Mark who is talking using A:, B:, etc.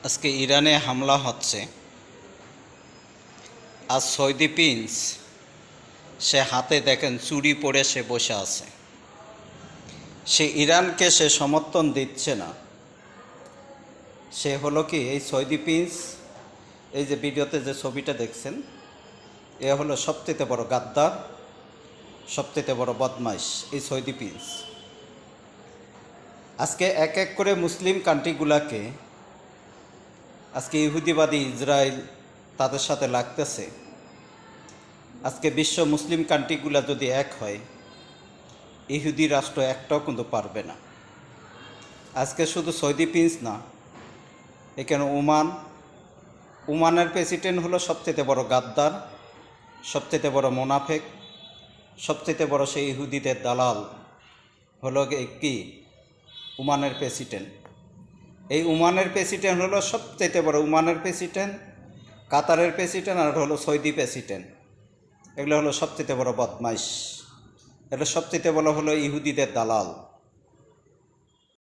A: আজকে ইরানে হামলা হচ্ছে। আজ সৌদি প্রিন্স সে হাতে দেখেন চুরি পরে সে বসে আছে। সে ইরানকে সে সমর্থন দিচ্ছে না। সে হলো কি এই সৌদি প্রিন্স, এই যে ভিডিওতে যে ছবিটা দেখছেন, এ হলো সবচেয়ে বড় গাদ্দার, সবচেয়ে বড় বদমাইশ এই সৌদি প্রিন্স। আজকে এক এক করে মুসলিম কান্ট্রিগুলাকে আজকে ইহুদিবাদী ইসরায়েল তাদের সাথে লাগতেছে। আজকে বিশ্ব মুসলিম কান্ট্রিগুলো যদি এক হয়, ইহুদি রাষ্ট্র একটাও কিন্তু পারবে না। আজকে শুধু সৌদি প্রিন্স না, এখানে ওমানের প্রেসিডেন্ট হলো সবচেয়ে বড় গাদ্দার, সবচেয়ে বড় মোনাফেক, সবচেয়ে বড় সেই ইহুদিদের দালাল হলো কি ওমানের প্রেসিডেন্ট। এই ওমানের প্রেসিডেন্ট হলো সবচেয়ে বড়, ওমানের প্রেসিডেন্ট, কাতারের প্রেসিডেন্ট, আর হলো সৌদি প্রেসিডেন্ট। এগুলো হলো সবচেয়ে বড় বদমাইশ। এটা সবচেয়ে বড় হলো ইহুদিদের দালাল।